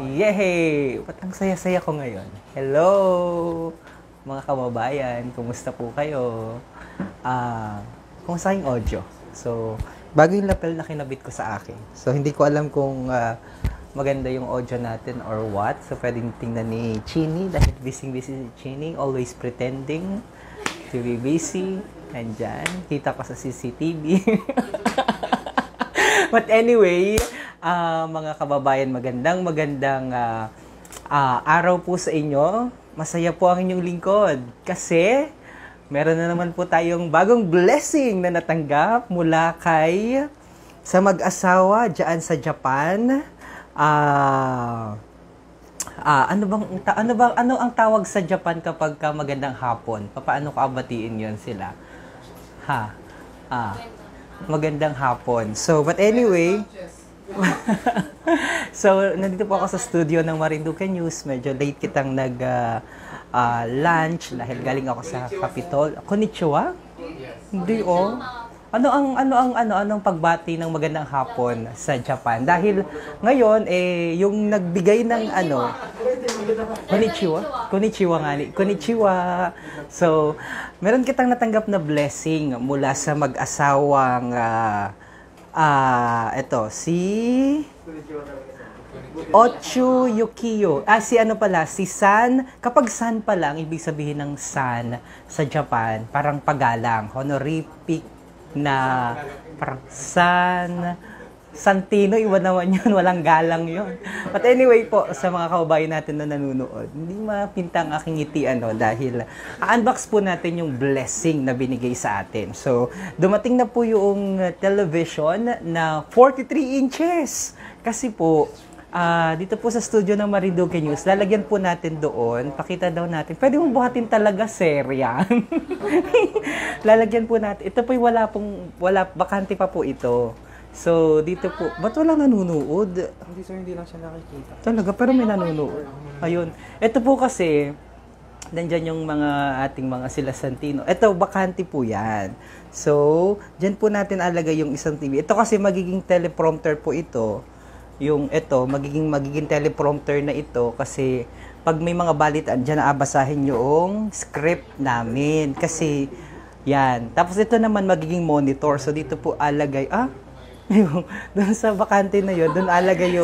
Yehey! Ba't ang saya-saya ko ngayon? Hello! Mga kababayan, kumusta po kayo? Kumusta yung audio? So, bago yung lapel na kinabit ko sa akin. So, hindi ko alam kung maganda yung audio natin or what. So, pwedeng tingnan ni Chini dahil busy-busy si Chini. Always pretending to be busy. Nandyan. Kita ko sa CCTV. But anyway, mga kababayan, magandang araw po sa inyo. Masaya po ang inyong lingkod kasi meron na naman po tayong bagong blessing na natanggap mula kay sa mag-asawa dyan sa Japan. Ano ang tawag sa Japan kapag magandang hapon? Paano ko abatiin 'yon sila? Magandang hapon. So, but anyway, so, nandito po ako sa studio ng Marinduque News. Medyo late kitang lunch dahil galing ako sa Capitol. Konnichiwa? Hindi Anong pagbati ng magandang hapon sa Japan? Dahil ngayon yung nagbigay ng Konnichiwa nga ni. Konnichiwa. So, meron kitang natanggap na blessing mula sa mag-asawang si Ochu Yukiyo. Si San. Kapag San pa lang, ibig sabihin ng San sa Japan, parang pagalang, honorific na parang Santino, iwan naman yun, walang galang yun. But anyway po, sa mga kababayan natin na nanonood, hindi mapinta ang aking ngiti dahil unbox po natin yung blessing na binigay sa atin. So, dumating na po yung television na 43 inches. Kasi po, dito po sa studio ng Marinduque News, lalagyan po natin doon, pakita daw natin. Pwede mong buhatin talaga, sir, yan. Lalagyan po natin. Ito po bakante pa po ito. So, dito po, ba't walang nanunood? Hindi sir, hindi lang siya nakikita. Talaga, pero may nanunood. Ayun. Ito po kasi, nandyan yung ating mga sila Santino. Ito, bakante po yan. So, dyan po natin alagay yung isang TV. Ito kasi magiging teleprompter po ito. Magiging teleprompter na ito kasi pag may mga balitaan, dyan naabasahin yung script namin. Kasi, yan. Tapos ito naman magiging monitor. So, dito po alagay, doon sa bakante na yun, doon alagay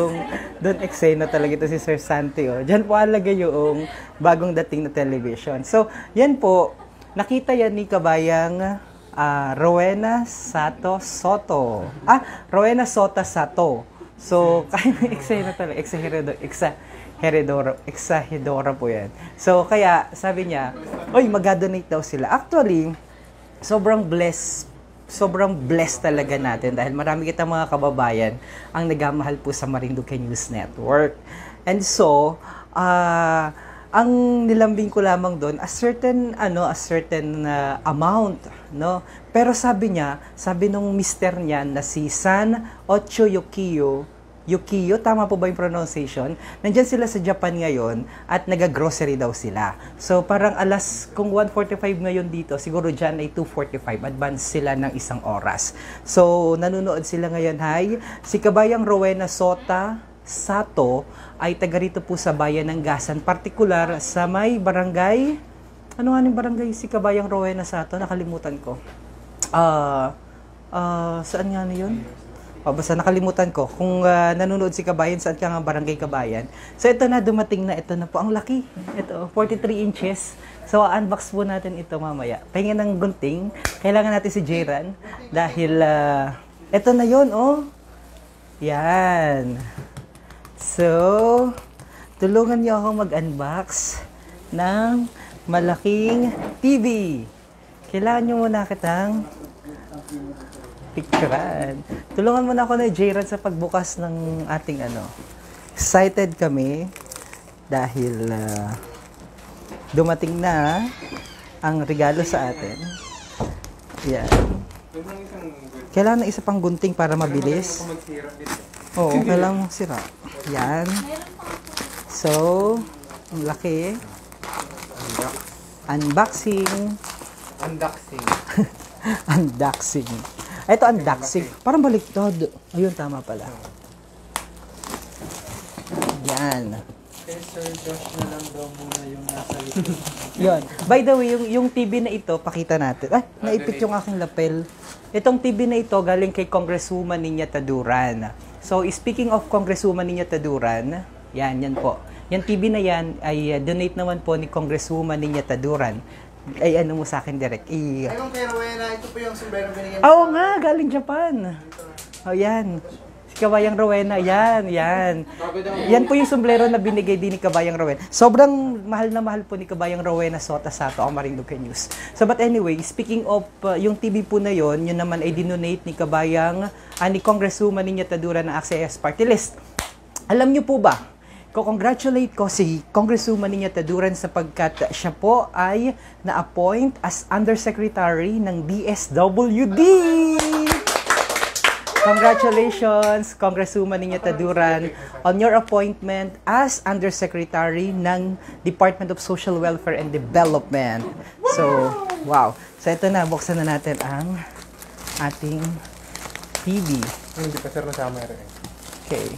doon eksena talaga ito si Sir Santi. Dyan po alagay yung bagong dating na television. So, yan po, nakita yan ni Kabayang Rowena Sato Soto. Rowena Sota Sato. So, kaya eksena talaga, exahedora po yan. So, kaya sabi niya, mag-donate daw sila. Actually, sobrang blessed talaga natin dahil marami kitang mga kababayan ang nagmamahal po sa Marinduque News Network. And so, ang nilambing ko lamang doon a certain amount, no? Pero sabi nung mister niya na si San Ocho Yukiyo, tama po ba yung pronunciation? Nandyan sila sa Japan ngayon at nag-grocery daw sila. So parang kung 1:45 ngayon dito, siguro dyan ay 2:45. Advance sila ng 1 oras. So nanonood sila ngayon. Si Kabayang Rowena Sota Sato ay taga rito po sa bayan ng Gasan. Partikular sa may barangay. Ano nga yung barangay si Kabayang Rowena Sato? Nakalimutan ko. Saan nga na yun? Basta nakalimutan ko. Kung nanonood si Kabayan, saan ka nga barangay Kabayan. So ito na, dumating na. Ito na po. Ang laki. Ito, 43 inches. So unbox po natin ito mamaya. Pahinga ng gunting. Kailangan natin si Jayran. Dahil, ito na yun, Yan. So, tulungan niyo ako mag-unbox ng malaking TV. Kailangan niyo muna kitang picturean. Tulungan mo na ako na Jayran sa pagbukas ng ating Excited kami dahil dumating na ang regalo sa atin. Yan. Kailangan ng isa pang gunting para mabilis. Oo, kailangan mong sira. Yan. So, ang laki. Unboxing. Unboxing. Ito, unboxing. Parang baliktad. Ayun, tama pala. Yan. Kay Sir Josh na lang daw muna yung nasa likod. Yun. By the way, yung TV na ito, pakita natin. Ay, naipit yung aking lapel. Itong TV na ito, galing kay Congresswoman Niña Taduran. So, speaking of Congresswoman Niña Taduran, yan po. Yung TV na yan ay donate naman po ni Congresswoman Niña Taduran. Ay, ano mo sa akin, direct? Ay, kung kay Rowena, ito po yung sombrero binigyan Oo nga, galing Japan. Oh, yan. Si Kabayang Rowena, yan. Yan po yung sombrero na binigay din ni Kabayang Rowena. Sobrang mahal na mahal po ni Kabayang Rowena Sota Sato ang Marinduque News. So, but anyway, speaking of yung TV po na yon, yun naman ay dinonate ni Kabayang, ni Congresswoman Niña Taduran ng AXIS Party List. Alam niyo po ba, ko-congratulate ko si Congresswoman Niña Taduran sapagkat siya po ay na-appoint as Undersecretary ng DSWD. Congratulations, Congresswoman Niña Taduran, on your appointment as Undersecretary ng Department of Social Welfare and Development. So, wow. So, ito na, buksan na natin ang ating TV. Hindi pa sir nasama rin. Okay.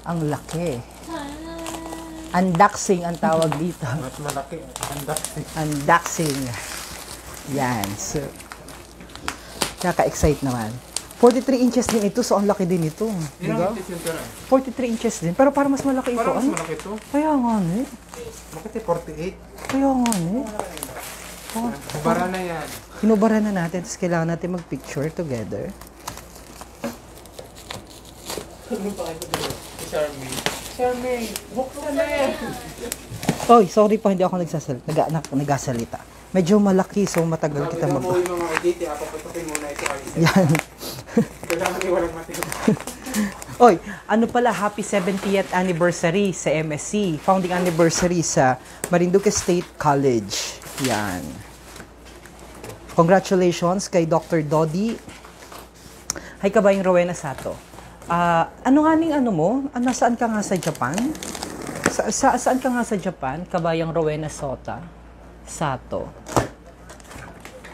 Ang laki. Unboxing ang tawag dito. Mas malaki. Unboxing. Yan. So, nakaka-excite naman. 43 inches din ito, so ang laki din ito. Ilang inches yung tira? 43 inches din, pero para mas malaki ito. Parang mas Ano? malaki ito. Kaya nga eh. Bakit 48? Kaya nga eh. Oh, Bara na yan. hinubara na natin, tapos kailangan natin mag-picture together. Charmaine, buksan na yan. Oy, sorry pa, hindi ako nagsasalita. Medyo malaki, so matagal kita Sabi mo yung mga edit, ako patukin muna ito ay isa. Yan. Kailangan iwalang matigas. Oy, ano pala, happy 70th anniversary sa MSC. Founding anniversary sa Marinduque State College. Yan. Congratulations kay Dr. Dodi. Hi, Kabayang Rowena Sato. Ano nga ning ano mo? Nasaan ka nga sa Japan? Saan ka nga sa Japan? Kabayang Rowena Sato.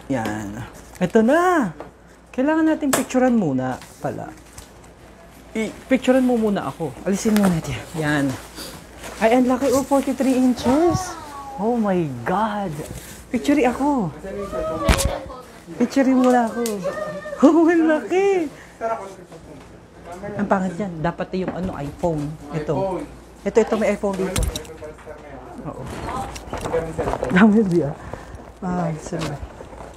Yan. Ito na. Kailangan natin picturean muna pala. Picturean mo muna ako. Alisin mo natin. Yan. Ay, ang laki. Oh, 43 inches. Oh my God. Picture ako. Picture mo na ako. Oh, ang laki. Ang pangit yan. Dapat yung iPhone. Ito. Ito may iPhone dito. Oo. Dami diya.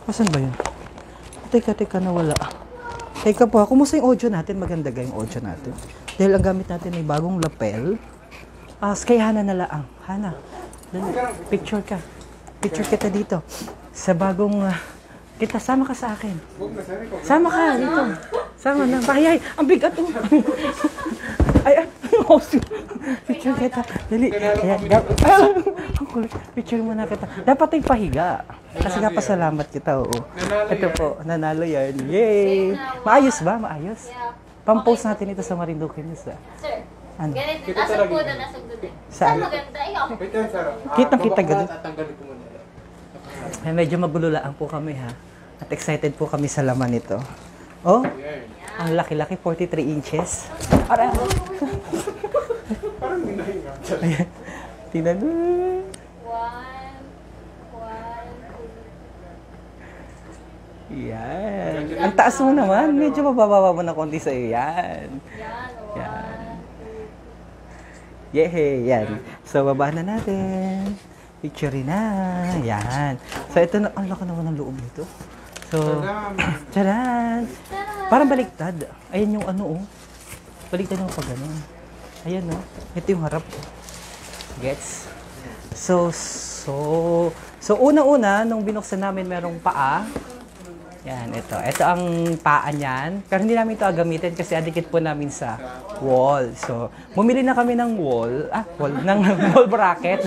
Saan ba yun? Teka, nawala. Teka po, kumusta yung audio natin? Maganda ga yung audio natin. Dahil ang gamit natin ay bagong lapel. Kay Hana na laang. Hana, dali, picture ka. Picture kita dito. Sa bagong... kita, sama ka sa akin. Sama ka dito. Sama na. Ay, ang bigat oh. Ay, picture kita. Dali. Ayan, ang kulit. Picture mo na kita. Dapat ay pahiga. Kasi nga pasalamat kita, oo. Ito po, nanalo yan. Yay! Maayos ba? Maayos? Pampost natin ito sa Marinduque News. Sir, Ano? ganito. Asag po doon, asag doon. Saan? Maganda, ayaw. Wait lang, sir. Kitang-kita ganun. Tatanggalin ko muna. Ay, medyo magulo-laan po kami ha. At excited po kami sa laman nito. Oh, ang laki-laki, 43 inches. Parang minahinga. ayan. Tingnan mo. One, Yan. Ang taas mo naman. Medyo mabababa mo na konti sa iyo. Yan. yan, Yehey. Yan. So, baba na natin. Picture na. Yan. So, ito na. Ang laki naman ng loob nito. So, tcharan! Parang baliktad. Ayan yung ano, oh. Baliktad yung pag ano. Ayan, oh. Ito yung harap. Gets? So, una-una, nung binuksan namin, merong paa. Yan, ito. Ito ang paa niyan. Pero hindi namin ito gamitin kasi adikit po namin sa wall. So, bumili na kami ng wall bracket.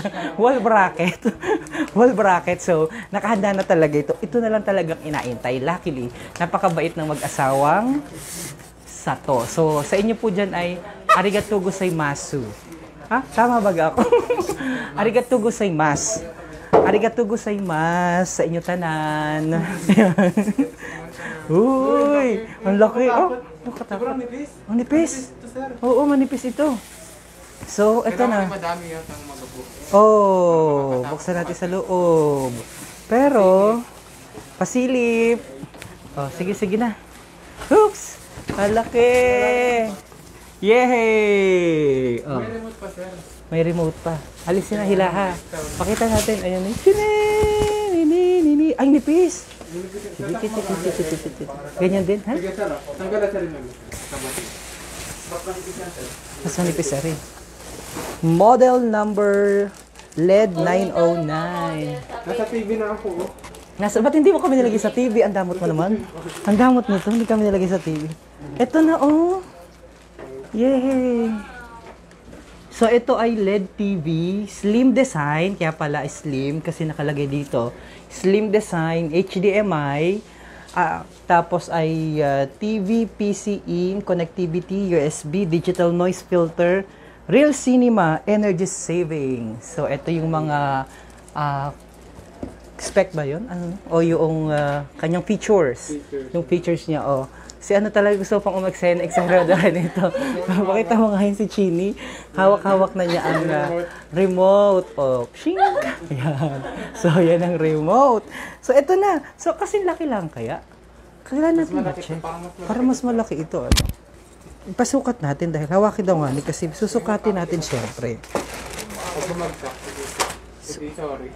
Wall bracket. So, nakahanda na talaga ito. Ito na lang talagang inaintay. Luckily, napakabait ng mag-asawang Sato. So, sa inyo po dyan ay arigatou gozaimasu. Ha? Tama ba ako? Arigatou gozaimasu. Arigatou gozaimasu sa inyo tanan. Uy, ang laki. Oh, Sobrang nipis. ang nipis. Oo, manipis ito. So, ito na. Madami yata ang magapo. Oh, buksan natin sa loob. Pero, pasilip. Oh, sige na. Oops! Malaki! Yay! Oh, May remote pa, sir. may remote pa. Alisin na hilaha. Pakita natin. Ayan. Ay, nipis! Ganyan din, ha? Sige, sir. Tanggal na, sir. Kamati. Mas manipis na rin. Model number LED 909. Nasa TV na ako, oh. Ba't hindi mo kami nilagay sa TV? Ang damot mo naman. Ang damot mo to, hindi kami nilagay sa TV. Ito na, oh. Yay! So, ito ay LED TV. Slim design. Kaya pala slim kasi nakalagay dito. Slim design, HDMI. Tapos ay TV, PC in, connectivity, USB, digital noise filter, real cinema, energy saving. So, ito yung mga spec ba yun? Ano? O yung kanyang features. Yung features niya, oh. Si ano talaga gusto pang umagsen, excited rin ito. Pakita mo nga yun si Chini. Hawak-hawak na niya ang remote. Oh, shing! Yan. So, yan ang remote. So, ito na. So, kasi laki lang kaya. Kailan natin ma-check? Para mas malaki ito. Ano? Ipasukat natin dahil hawakin daw nga ni kasi susukatin natin syempre. Pag bumagsak. Sige, sorry.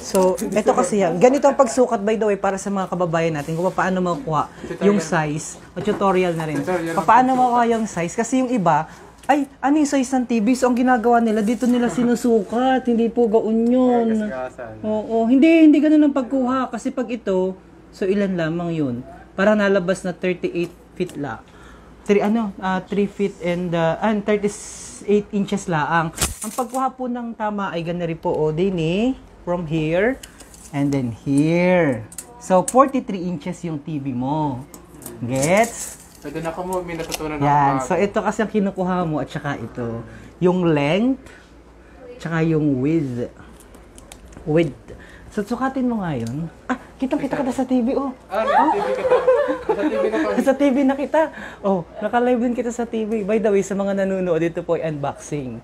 So, ito kasi yan. Ganito ang pagsukat by the way para sa mga kababayan natin kung paano makuha yung size. O tutorial na rin. Paano makuha yung size? Kasi yung iba, ay, ano yung size ng TV? So, ang ginagawa nila, dito nila sinusukat. Hindi po gaon yun. Oo, hindi ganun ang pagkuha. Kasi pag ito, so ilan lamang yun? Para nalabas na 38 feet la. 3 feet and 38 inches laang. Ang pagkuha po ng tama ay ganun rin po. O, din from here and then here. So, 43 inches yung TV mo. Gets? Pwede na ako mo, may natutunan ako. Yan. So, ito kasi ang kinukuha mo at saka ito. Yung length, tsaka yung width. So, sukatin mo nga yun. Kitang-kita ka na sa TV, oh. Nasa TV Sa TV na na to. kita. Oh, naka-live din kita sa TV. By the way, sa mga nanonood, dito po ay unboxing.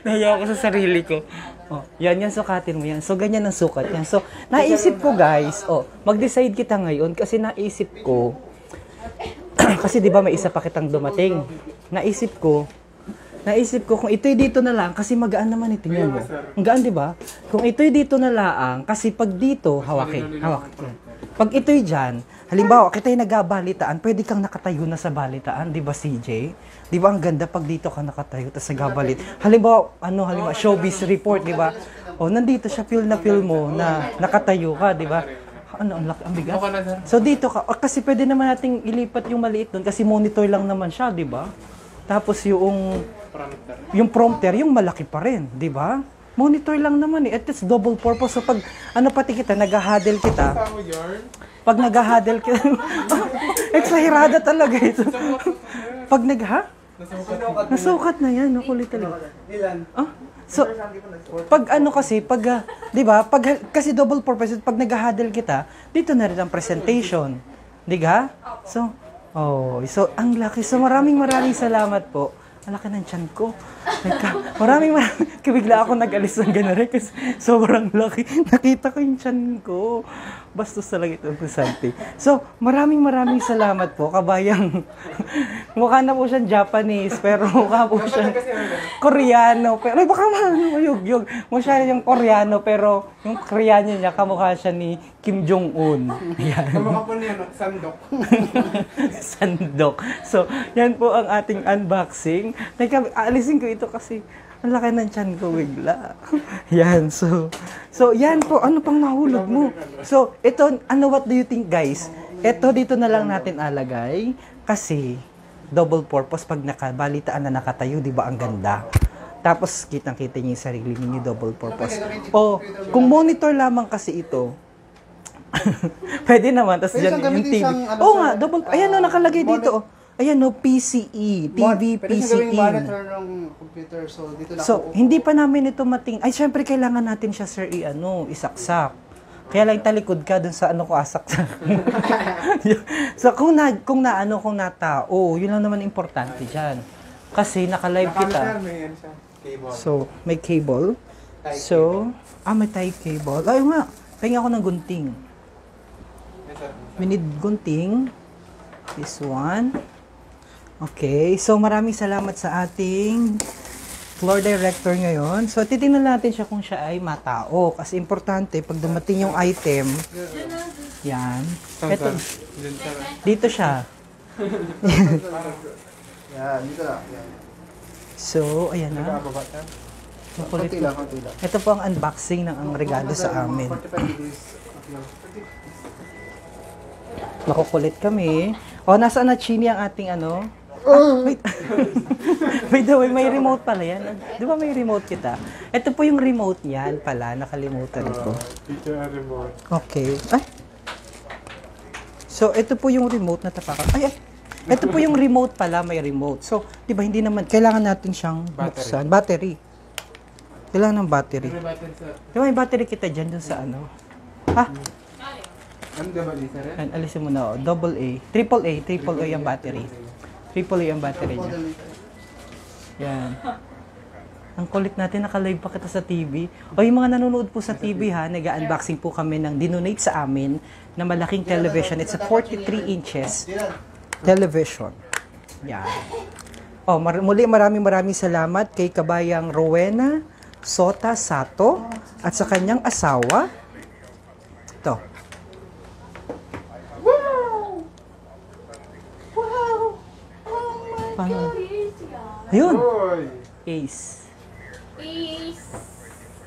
Nahiya ako sa sarili ko. Oh, yan sukatin mo yan. So, ganyan ang sukat yan. So, naisip ko guys, mag-decide kita ngayon kasi naisip ko, kasi di ba may isa pa kitang dumating. Naisip ko kung ito'y dito na lang, kasi magaan naman ito niyan mo. Ang gaan, di ba? Kung ito'y dito na lang, kasi pag dito, hawakin. Pag ito'y dyan, halimbawa, kita'y nagabalitaan, pwede kang nakatayo na sa balitaan, di ba CJ? Di ba ang ganda pag dito ka nakatayo, tapos nagabalit. Halimbawa, showbiz report, di ba? O, nandito siya, feel mo na nakatayo ka, di ba? Ang laki, ang bigat. So, dito ka, kasi pwede naman nating ilipat yung maliit doon, kasi monitor lang naman siya, di ba? Tapos yung prompter, yung malaki pa rin, di ba? Monitor lang naman at it's double purpose. So pag pati kita, nag-huddle kita. Pag nag-huddle kita, eksahirada talaga ito. Pag nasukat na yan, kulit talaga. So, pag di ba? Kasi double purpose, pag nag-huddle kita, dito na rin ang presentation. Di ba? So, ang laki. So, maraming salamat po. Ang laki ng tiyan ko. Maraming bigla ako nag-alis ng gano'n rin kasi sobrang laki. Nakita ko yung tiyan ko. Bastos talaga ito, Santi. So, maraming salamat po, kabayang. Mukha na po siyang Japanese, pero mukha po siyang Koreano. Pero, baka mayugyog. Mukha yung Koreano, pero yung Koreano niya, kamukha siya ni Kim Jong-un. Yan. Kamukha po niya, sandok. Sandok. So, yan po ang ating unboxing. Alisin ko ito kasi ang laki ng tiyan ko bigla. Yan, so yan po, ano pang nahulog mo? So, ito, what do you think guys? Ito, dito na lang natin alagay kasi double purpose pag nakabalitaan na nakatayo, di ba ang ganda? Tapos, kitang-kita niyo yung sarili niyo, double purpose. O, kung monitor lamang kasi ito, pwede naman, tapos dyan yung TV. Double, ayan nakalagay dito, Ayan PCE, TV, Pwede PCE. Pwede monitor ng computer, so dito na So, hindi pa namin ito mating... Ay, syempre, kailangan natin siya, sir, isaksak. Kaya lang talikod ka dun sa ano ko asak sa. So kung natao, yun lang naman importante diyan. Kasi naka-live kita. May ano siya, cable. So, may cable. So, may tie cable. Ay nga, pahinga ako ng gunting. Yes, sir. We need gunting. This one. Okay, so maraming salamat sa ating floor director ngayon. So, titingnan natin siya kung siya ay matao. Kasi importante, pag dumating yung item, yan. Saan, Ito, saan? Diyan, sir. dito siya. Yan, dito lang. Yan. So, ayan na. Nakababa siya. Makulit Konti po. lang, konti lang. Ito po ang unboxing ng ang regalo sa amin. 45 degrees. Makukulit kami. Nasaan na Chini ang ating ano? Wait. By the way, may remote pala yan. Di ba may remote kita? Ito po yung remote niyan pala. Nakalimutan ko. Picture and remote. Okay. Ay. So, ito po yung remote na tapakan. Ay. Ito po yung remote pala. May remote. So, di ba hindi naman, kailangan natin siyang buksan. Battery. Kailangan ng battery. Ano ba ito, sir? Di ba may battery kita dyan dun sa ano? Ano ba ba, sir? Yan, alisin mo na. Double A. Triple A yung battery. Triple A ang battery niya. Yan. Ang kulit natin, naka-live pa kita sa TV. O yung mga nanonood po sa TV ha, nag-unboxing po kami ng dinonate sa amin na malaking television. It's a 43 inches television. Yan. Muli maraming salamat kay kabayang Rowena Sota Sato at sa kanyang asawa. Ito. Paano? Ayun. Oy! Ace. Is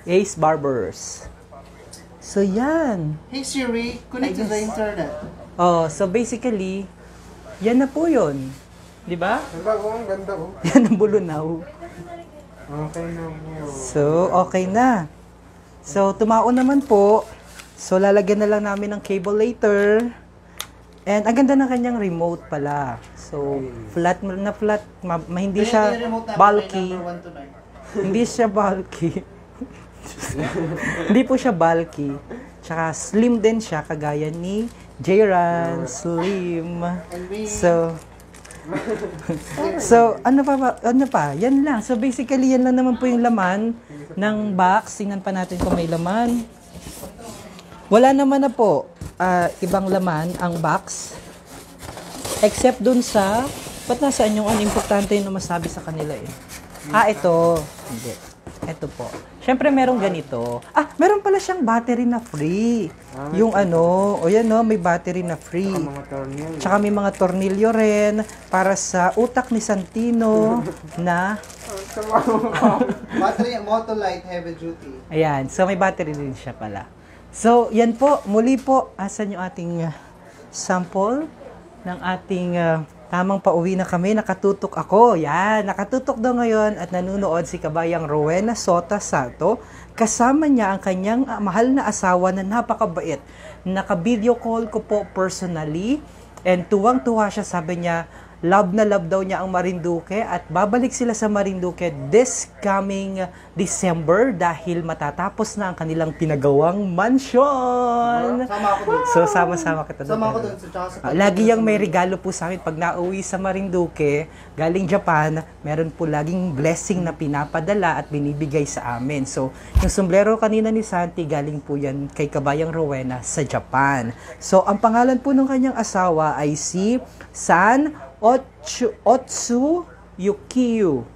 Ace Barbers. So, yan. Hey Siri, connect to the internet. So basically, yan na po yun. Di ba? Ang ganda, oh. Yan ang bulunaw. Okay na po. So, okay na. So, tumao naman po. So, lalagyan na lang namin ng cable later. And ang ganda ng kanyang remote pala. So, flat na flat. Hindi siya bulky. Hindi siya bulky. Hindi po siya bulky. Tsaka slim din siya, kagaya ni Jayran. Slim. So, ano pa? Yan lang. So, basically, yan lang naman po yung laman ng box. Tingnan pa natin kung may laman. Wala naman na po ibang laman ang box. Except dun sa, ba't nasaan yung importante yung masabi sa kanila eh? Ito. Hindi. Ito po. Siyempre, merong ganito. Meron pala siyang battery na free. Yung may battery na free. Mga tornilyo. Tsaka may mga tornilyo rin para sa utak ni Santino na... Battery, Motolite, heavy duty. Ayan. So, may battery din siya pala. So, yan po. Muli po, asan yung ating sample ng ating tamang pauwi na kami. Nakatutok ako. Yan. Nakatutok daw ngayon at nanunood si kabayang Rowena Sota Sato. Kasama niya ang kanyang mahal na asawa na napakabait. Naka-video call ko po personally. And tuwang-tuwa siya. Sabi niya, love na love daw niya ang Marinduque at babalik sila sa Marinduque this coming December dahil matatapos na ang kanilang pinagawang mansion. Sama ako dun. So, sama-sama kita doon. Sama ako dun. Tsaka sa Lagi yung may regalo po sa amin pag nauwi sa Marinduque, galing Japan, meron po laging blessing na pinapadala at binibigay sa amin. So, yung sombrero kanina ni Santi, galing po yan kay kabayang Rowena sa Japan. So, ang pangalan po ng kanyang asawa ay si San Otsu Yukiyo.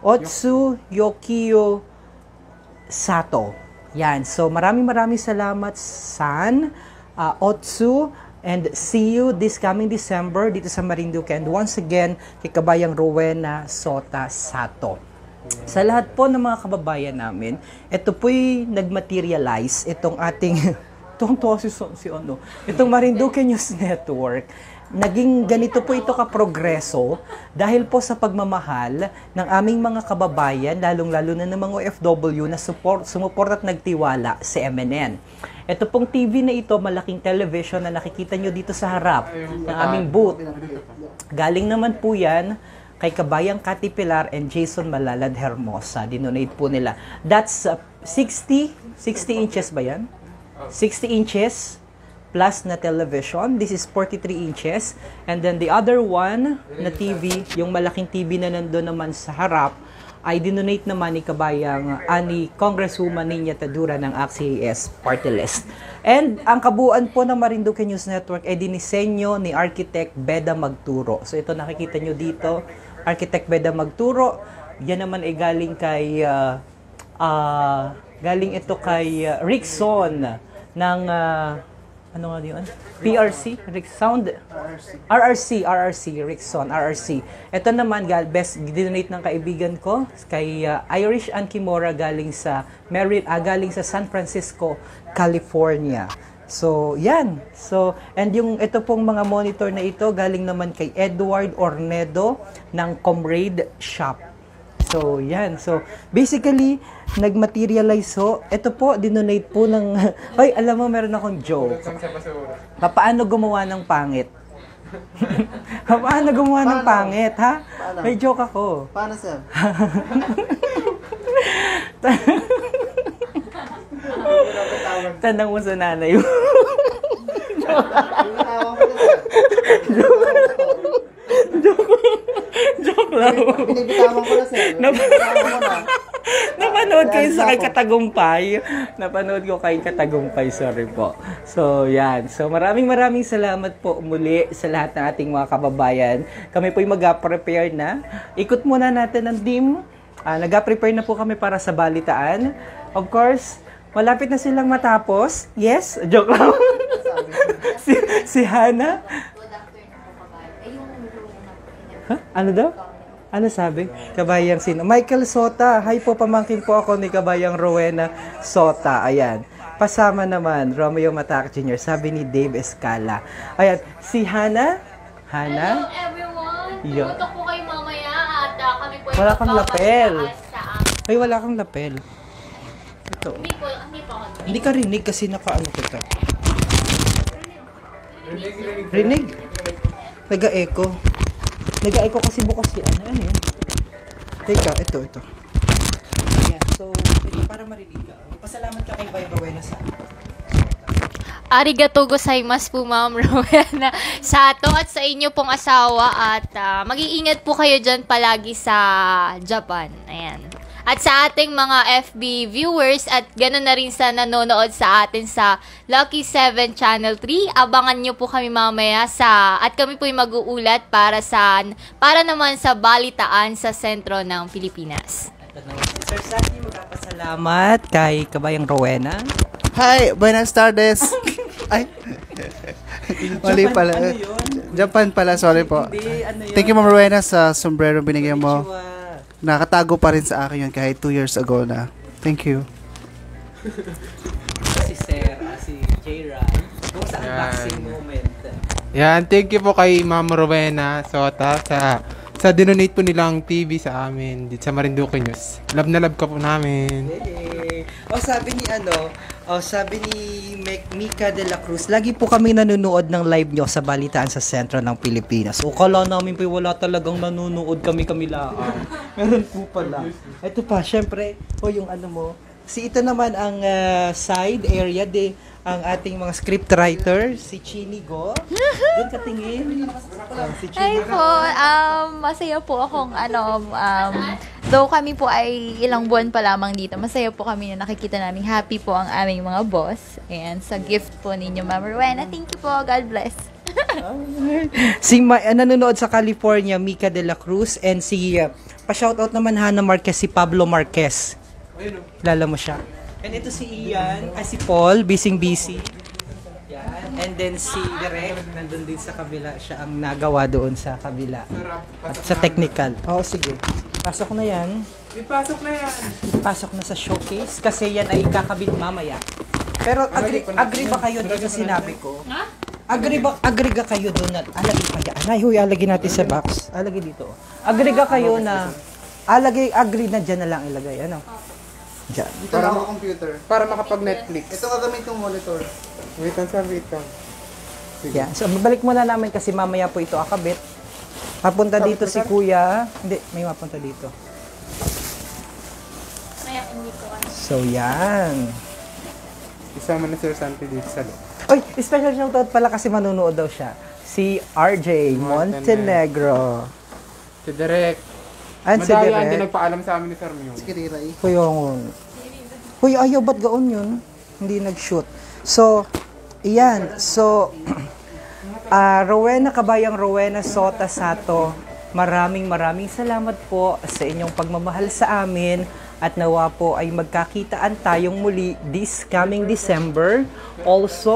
Otsu Yukiyo Sato. Yan. So, maraming salamat, San Otsu. And see you this coming December dito sa Marinduque. And once again, kay kabayang Rowena Sota Sato. Sa lahat po ng mga kababayan namin, ito po'y nagmaterialize itong ating... Itong Marinduque News Network, naging ganito po ito kaprogreso dahil po sa pagmamahal ng aming mga kababayan, lalong-lalo na ng mga OFW na sumuport at nagtiwala sa MNN. Ito pong TV na ito, malaking television na nakikita nyo dito sa harap ng aming booth. Galing naman po yan kay kabayang Cathy Pilar and Jason Malalad Hermosa. Dinonate po nila. That's 60 inches ba yan? 60 inches plus na television. This is 43 inches. And then the other one na TV, yung malaking TV na nandun naman sa harap, ay dinonate naman ni kabayang ani Congresswoman Nina Tadura ng ACT-CIS Party List. And ang kabuuan po ng Marinduque News Network ay dinisenyo ni Architect Beda Magturo. So ito nakikita nyo dito, Architect Beda Magturo. Yan naman ay galing kay Rickson ng ano nga yun? PRC? RRC, Rickson, RRC. Ito naman, best dinonate ng kaibigan ko kay Irish Ann Kimora galing sa San Francisco, California. So, yan. So, and ito pong mga monitor na ito galing naman kay Edward Ornedo ng Comrade Shop. So, yan. So, basically, nag-materialize ho. Ito po, dinonate po ng... Hoy, alam mo, meron akong joke. Paano gumawa ng pangit? Paano gumawa ng pangit, ha? Paano? May joke ako. Paano, sir? Tanang mo sa nanay mo. Binitawan ko na, sir. Joke lang. Binibitawan ko na, sir. Binibitawan ko na. Napanood kayo sa kay Katagumpay. Napanood ko kay Katagumpay, sorry po. So, yan. So, maraming salamat po muli sa lahat ng ating mga kababayan. Kami po'y mag-prepare na. Ikot muna natin ang team. Nag-prepare na po kami para sa balitaan. Of course, malapit na silang matapos. Yes? Joke lang. si Hana. Huh? Ano daw? Ano sabi? Kabayang sino? Michael Sota. Hi po, pamangkin po ako ni Kabayang Rowena Sota. Ayan. Pasama naman, Romeo Matac Jr. Sabi ni Dave Escala. Ayan. Si Hana. Hello everyone! Yeah. Pumunta po kayo mamaya at kami po Wala kang lapel. sa Ay, wala kang lapel. Ito. Hindi po ako. Hindi ka rinig kasi nakaano kita. Rinig? Nag-echo. Nag-echo kasi bukas yan. Ano yun? Teka, ito. Ayan, so, ito para marinig ka. Pasalamat ka kay Bayang Rowena sa Arigatou gozaimasu po, Ma'am Rowena, sa ato at sa inyo pong asawa at mag-iingat po kayo dyan palagi sa Japan. Ayan. At sa ating mga FB viewers at gano'n na rin sa nanonood sa atin sa Lucky 7 Channel 3, abangan nyo po kami mamaya at kami po'y mag-uulat para naman sa balitaan sa sentro ng Pilipinas. Sir Sati, magpapasalamat kay Kabayang Rowena. Hi, buenas tardes. Ay. Mali pala. Ano yun? Japan pala, sorry po. Hindi, ano yun? Thank you, Ma'am Rowena, sa sombrero binigyan mo. Konnichiwa. Nakatago pa rin sa akin yun kahit 2 years ago na. Thank you. Si Sir, si J-Ran, kung sa unboxing moment. Yan, thank you po kay Ma'am Rowena Sota sa dinonate po nilang TV sa amin dito sa Marinduque News. Love na love ka po namin. Hey. Sabi ni Mika de la Cruz, lagi po kami nanonood ng live nyo sa balitaan sa sentro ng Pilipinas. O kala namin po wala talagang nanonood kami lang. Meron po pala. Ito pa, syempre, yung ano mo. Ito naman ang side area ang ating mga scriptwriter, si Chinigo. Doon ka tingin. Si Hi Chinigo. po, masaya po akong though kami po ay ilang buwan pa lamang dito, masaya po kami na nakikita namin happy po ang aming mga boss. And sa gift po ninyo, Ma'am Rowena, thank you po, God bless. Nanonood sa California, Mika de la Cruz, and pa-shoutout naman Hana Marquez, si Pablo Marquez. Lala mo siya. And ito si Ian, si Paul, busy. Yan. And then si Direk, nandun din sa kabila. Siya ang nagawa doon sa kabila. At sa technical. Oo, sige. Pasok na yan. Ipasok na yan. Pasok na sa showcase kasi yan ay kakabit mamaya. Pero agree ba kayo doon sa sinabi ko? Ha? Agree ka kayo doon na alagay pa yan. Ay, alagay natin sa box. Alagay dito. Agree ka kayo na agree na dyan na lang ilagay. Ano? Dyan. Dito na ako computer. Para makapag-Netflix. Ito gagamit kong monitor. Wait lang. Yan. So, babalik muna namin kasi mamaya po ito akabit. Papunta dito si Kuya. Hindi, may mapunta dito. Kaya hindi ko So, yan. Isama na Sir Santi dito sa loob. Oy, special shoutout pala kasi manunood daw siya. Si RJ Montenegro. Si Direk. And si Madaya, hindi Direk. nagpaalam sa amin ni Sir Mew. Kuya ngon. Uy, ayaw, ba't gaon yun? Hindi nag-shoot. So, iyan. So, Rowena, kabayang Rowena Sota Sato, maraming salamat po sa inyong pagmamahal sa amin at nawa po ay magkakitaan tayong muli this coming December. Also,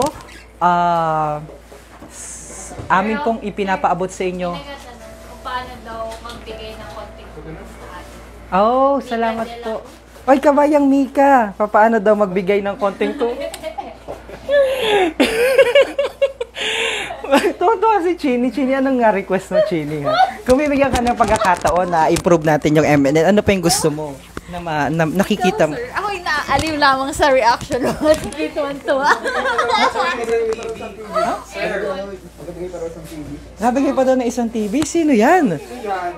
amin pong ipinapaabot sa inyo. Kung paano daw magbigay ng konting tulong sa atin. Oh, salamat po. Oy, kabayang Mika, paano daw magbigay ng konting tulong? Tuwa si Chini. Chini, anong nga request mo, Chini? Ha? Kung bibigyan ka ng pagkakataon na improve natin yung MNN, ano pa yung gusto mo? Na nakikita mo? Sir, ako'y naaaliw lamang sa reaction mo. Tuwan-tuwa. Gabigay pa daw ng isang TV? Sino yan?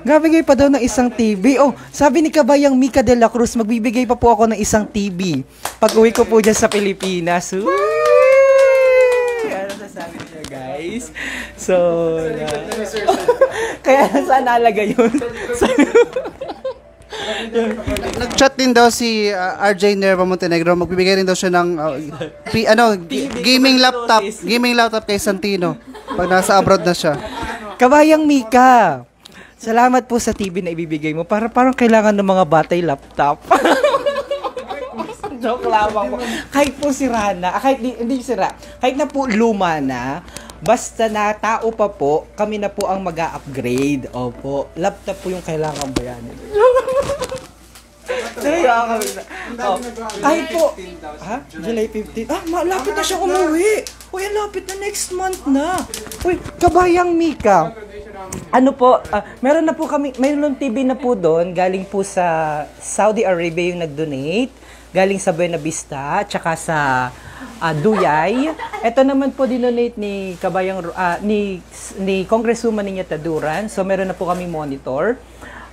Gabigay pa daw ng isang TV. Oh, sabi ni kabayang Mika de la Cruz, magbibigay pa po ako ng isang TV. Pag-uwi ko po dyan sa Pilipinas. Ano sasabi niyo, guys? So, kaya saan nalaga yun? Nag-chat din daw si RJ Nerva Montenegro. Magbibigay rin daw siya ng gaming laptop kay Santino pag nasa abroad na siya. Kabayang Mika, salamat po sa TV na ibibigay mo. Parang kailangan ng mga batay laptop. Joke lamang po. Kahit po sira na, hindi sira, kahit na po luma na, basta na tao pa po, kami na po ang mag-a-upgrade. Opo, laptop po yung kailangan bayanin. Kahit po, July 15. Malapit na siya umuwi. Uy, lapit na next month na. Uy, kabayang Mika. Ano po, meron na po kami, mayroon TV na po doon, galing po sa Saudi Arabia yung nag-donate, galing sa Buena Vista, tsaka sa Duyay. Ito naman po dinonate ni kabayang ni Congresswoman Niñeta Duran. So meron na po kami monitor.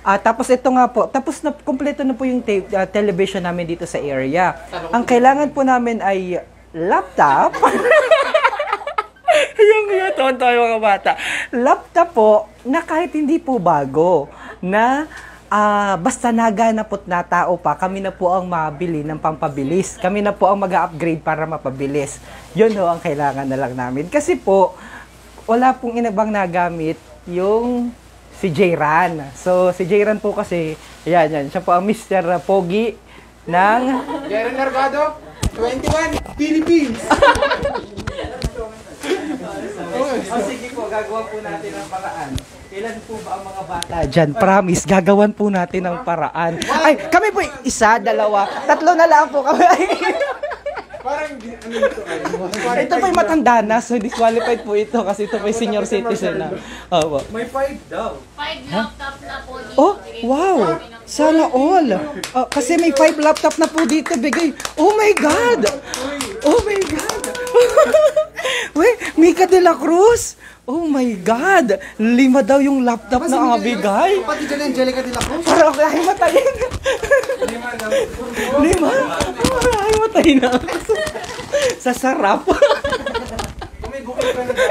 Tapos ito nga po, tapos na kompleto na po yung television namin dito sa area. Ang kailangan po namin ay laptop. Yung tayo mga bata. Laptop po na kahit hindi po bago, na basta naganap po't na tao pa, kami na po ang mabili ng pampabilis. Kami na po ang mag-upgrade para mapabilis. Yun ho ang kailangan na lang namin. Kasi po, wala pong inabang nagamit yung si Jayran. So, si Jayran po kasi, yan. Siya po ang Mr. Pogi ng Jayran Nargado, 21, Philippines! sige po, gagawa po natin ang paraan. Ilan po ba ang mga bata dyan? Promise, gagawan po natin ang paraan. Ay, kami po, 1, 2, 3 na lang po kami. Parang, ano ito? Ito po yung matanda na, so disqualified po ito kasi ito po yung senior citizen na. Opo. May 5 daw. 5 laptop na po dito. Oh, wow! Sana all! Kasi may 5 laptop na po dito, bigay. Oh my God! Oh my God! Wait, Mika de la Cruz! Oh my God! 5 daw yung laptop na bigay. Pati dyan Angelica de la Cruz. Para ako ay matayin. 5? Ay matayin na. Sa sarap. May bukay ka na daw.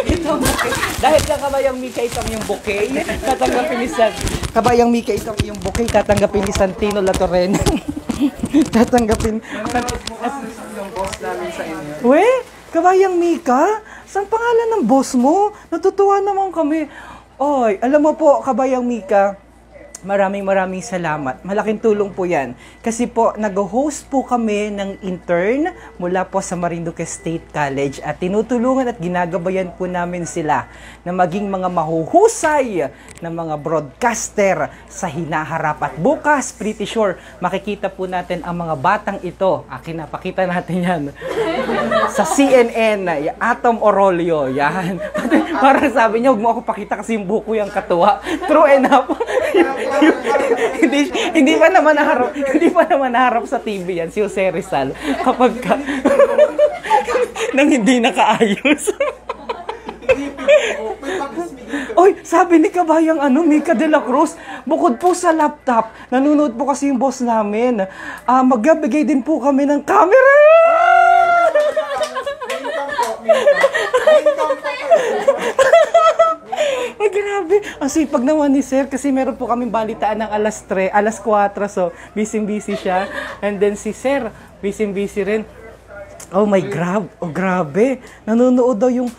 Ito bouquet. Dahil sa kabayang Mika isang yung bouquet, tatanggapin ni San. Kabayang Mika isang yung bouquet, tatanggapin ni Santino Latorena. Tatanggapin. Yung boss namin sa inyo. We, kabayang Mika, saan pangalan ng boss mo? Natutuwa naman kami. Oy, alam mo po, kabayang Mika, maraming salamat. Malaking tulong po yan. Kasi po, nag-host po kami ng intern mula po sa Marinduque State College at tinutulungan at ginagabayan po namin sila na maging mga mahuhusay na mga broadcaster sa hinaharap. At bukas, pretty sure, makikita po natin ang mga batang ito. Kinapakita natin yan sa CNN, Atom Orolio. Yan. Parang sabi niya, huwag mo ako pakita kasi yung buko yung katuwa. True enough. hindi pa naman naharap sa TV yan si Jose Rizal kapag nang hindi nakaayos. Oy, sabi ni Kabayang Mika de la Cruz, bukod po sa laptop, nanonood po kasi yung boss namin. Magbibigay din po kami ng camera. Ay, grabe. Ang sipag naman ni Sir kasi meron po kaming balitaan ng alas 4, so busy siya. And then si Sir, busy rin. Oh my grabe. Nanonood daw yung,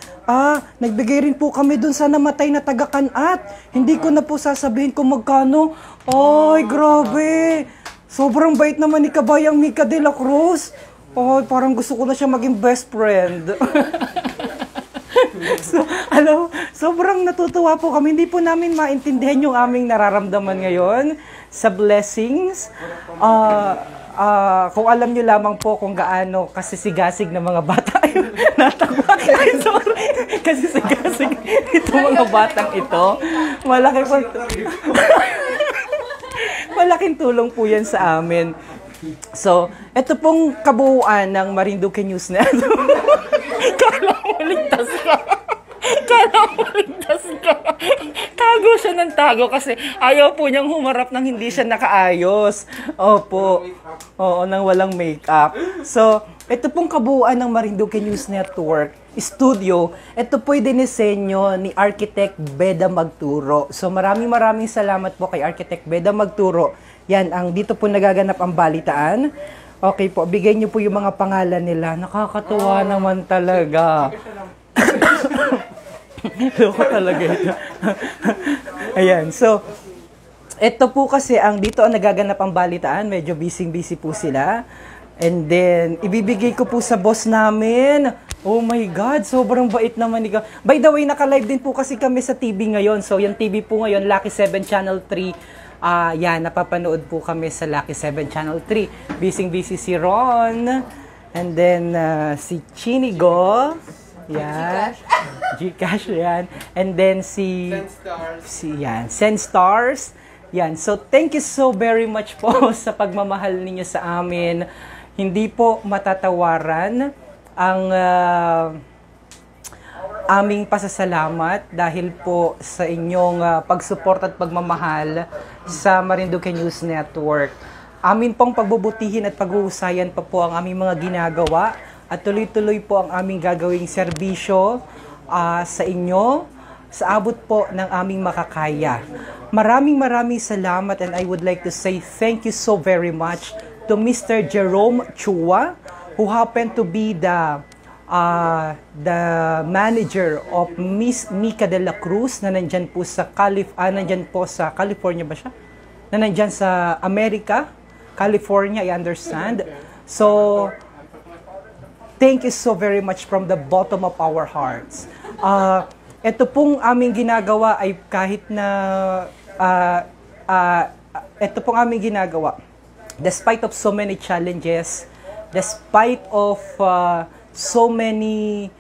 nagbigay rin po kami dun sa namatay na taga-Kanat. Hindi ko na po sasabihin kung magkano. Ay, grabe. Sobrang bait naman ni Kabayang Mika de la Cruz. Ay, parang gusto ko na siya maging best friend. So, sobrang natutuwa po kami. Hindi po namin maintindihan yung aming nararamdaman ngayon sa blessings. Kung alam nyo lamang po kung gaano kasisigasig ng mga bata yung natagpak. Sorry. Kasisigasig itong mga batang ito. Malaking tulong po yan sa amin. So, ito pong kabuuan ng Marinduque News Net. Kala mo ligtas ka. Tago siya ng tago kasi ayaw po niyang humarap ng hindi siya nakaayos. Opo. Oo, nang walang makeup. So, ito pong kabuuan ng Marinduque News Network Studio. Ito po'y dinisenyo ni Architect Beda Magturo. So, maraming salamat po kay Architect Beda Magturo. Yan, dito po nagaganap ang balitaan. Okay po, bigay niyo po yung mga pangalan nila. Nakakatuwa naman talaga. Loko talaga ito. Ayan, so, ito po kasi dito ang nagaganap ang balitaan. Medyo busy po sila. And then, ibibigay ko po sa boss namin. Oh my God, sobrang bait naman. By the way, naka-live din po kasi kami sa TV ngayon. So, yung TV po ngayon, Lucky 7 Channel 3. Napapanood po kami sa Lucky 7 Channel 3. Busy si Ron. And then, si Chinigo. Yan. Gcash, yan. And then Sendstars. Yan. So, thank you so very much po sa pagmamahal ninyo sa amin. Hindi po matatawaran ang aming pasasalamat dahil po sa inyong pagsupport at pagmamahal sa Marinduque News Network. Amin pong pagbubutihin at pag-uusayan pa po ang aming mga ginagawa at tuloy-tuloy po ang aming gagawing serbisyo sa inyo sa abot po ng aming makakaya. Maraming salamat, and I would like to say thank you so very much to Mr. Jerome Chua, who happened to be the manager of Miss Mika de la Cruz na nandyan po sa California ba siya? Na nandyan sa America, California, I understand. So, thank you so very much from the bottom of our hearts. Ito pong aming ginagawa ay kahit na ito pong aming ginagawa, despite of so many challenges, despite of so many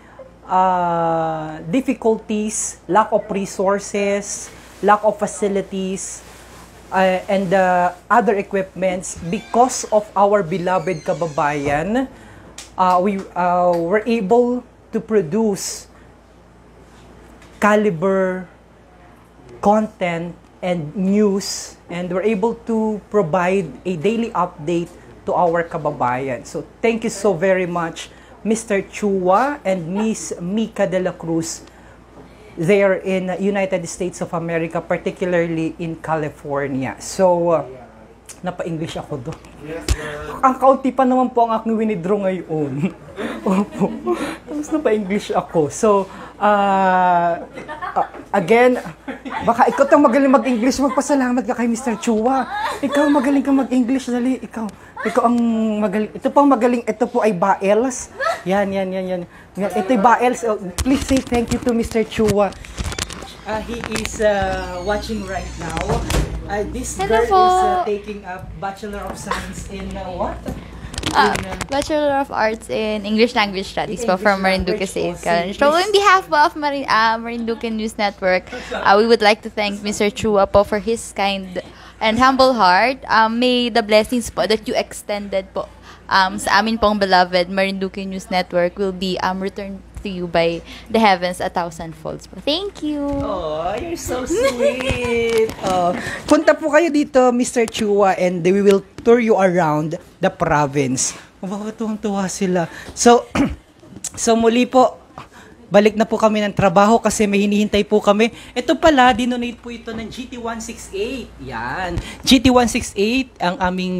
difficulties, lack of resources, lack of facilities, and other equipments, because of our beloved kababayan, we were able to produce caliber content and news, and we're able to provide a daily update to our kababayan. So thank you so very much, Mr. Chua and Miss Mika de la Cruz, there in United States of America, particularly in California. So, napa-English ako doon. Yes, ang kaunti pa naman po ang aking winidraw ngayon. Opo. Tapos napa-English ako. So, again, baka ikaw tang magaling mag-English, magpasalamat ka kay Mr. Chua. Ikaw magaling ka mag-English, dali. Ikaw ang magaling. Ito pang magaling, ito po ay Baels. Yan. Ito ay Baels. Please say thank you to Mr. Chua. He is watching right now. This Hello girl po. is taking a Bachelor of Science in what? Bachelor of Arts in English Language Studies po from Marinduque State College. So, English. in behalf po of Marinduque News Network, we would like to thank Mr. Chua po for his kind and humble heart. May the blessings po that you extended po sa amin pong beloved Marinduque News Network will be returned to you by the heavens 1,000 folds po. Thank you! Oh, you're so sweet. Punta po kayo dito, Mr. Chua, and we will tour you around the province. Tuwang-tuwa sila. So, so muli po, balik na po kami ng trabaho kasi may hinihintay po kami. Ito pala, dinonate po ito ng GT168. Yan. GT168 ang aming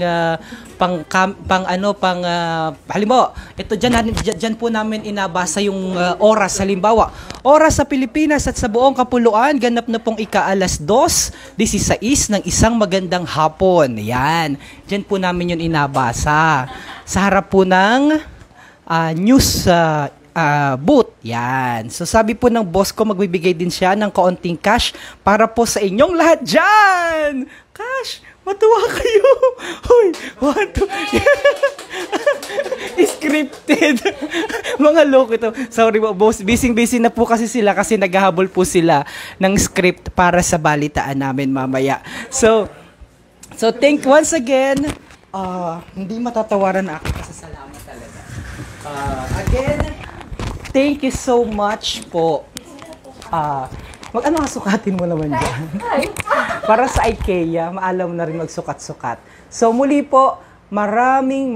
halimbawa, ito dyan po namin inabasa yung oras. Halimbawa, oras sa Pilipinas at sa buong kapuluan, ganap na pong ika-2:16 ng isang magandang hapon. Yan. Dyan po namin yun inabasa. Sa harap po ng news booth. Yan. So sabi po ng boss ko, magbibigay din siya ng kaunting cash para po sa inyong lahat dyan. Cash! Matuwa kayo! Hoy! 1, 2... Scripted! Mga loko ito. Sorry po, boss. Busy na po kasi sila kasi naghahabol po sila ng script para sa balitaan namin mamaya. So thank once again. Hindi matatawaran na ako kasi salamat talaga. Again, thank you so much po. Mag-ano ka, sukatin mo naman dyan. Para sa IKEA, maalam na rin magsukat-sukat. So muli po, maraming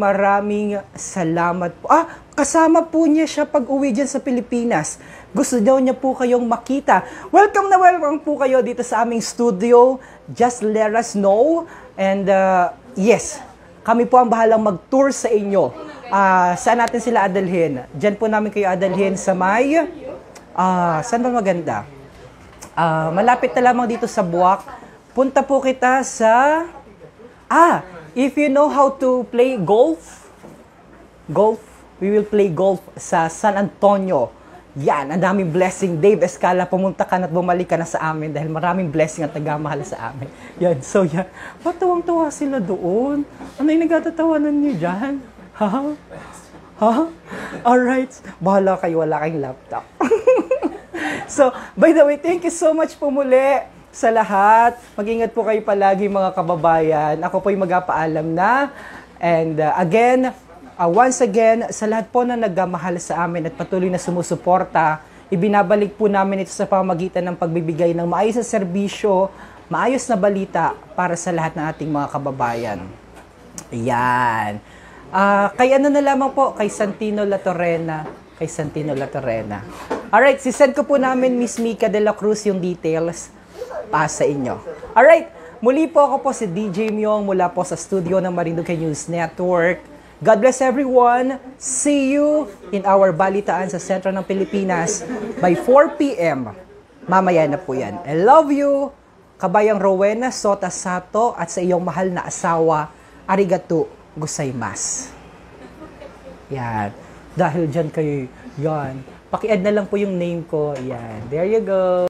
salamat po. Kasama po niya siya pag uwi dyan sa Pilipinas. Gusto daw niya po kayong makita. Welcome na welcome po kayo dito sa aming studio. Just let us know. And yes, kami po ang bahalang mag-tour sa inyo. Saan natin sila adalhin? Diyan po namin kayo adalhin sa may... saan ba maganda? Malapit na lamang dito sa Buwak. Punta po kita sa... if you know how to play golf, we will play golf sa San Antonio. Yan, ang daming blessing. Dave Escala, pumunta ka na at bumalik ka na sa amin dahil maraming blessing at nagmamahal sa amin. Yan, so yan. Matuwang-tuwa sila doon. Ano yung nagtatatawanan niyo dyan? Ha? Alright. Bahala kayo, wala kayong laptop. So, by the way, thank you so much po muli sa lahat. Mag-ingat po kayo palagi mga kababayan. Ako po yung magpapaalam na. And again, once again, sa lahat po na nagmamahal sa amin at patuloy na sumusuporta, ibinabalik po namin ito sa pamamagitan ng pagbibigay ng maayos na serbisyo, maayos na balita para sa lahat ng ating mga kababayan. Yan. Kay ano na lamang po, kay Santino La Torrena. Alright, sisend ko po namin Miss Mika de la Cruz yung details sa inyo. Alright, muli po ako po si DJ Myong mula po sa studio ng Marinduque News Network. God bless everyone. See you in our balitaan sa sentro ng Pilipinas by 4 p.m. Mamaya na po yan. I love you, Kabayang Rowena Sota Sato at sa iyong mahal na asawa, arigato gozaimasu. Yan. Dahil dyan kayo, yan. Paki-add na lang po yung name ko. Yan. There you go.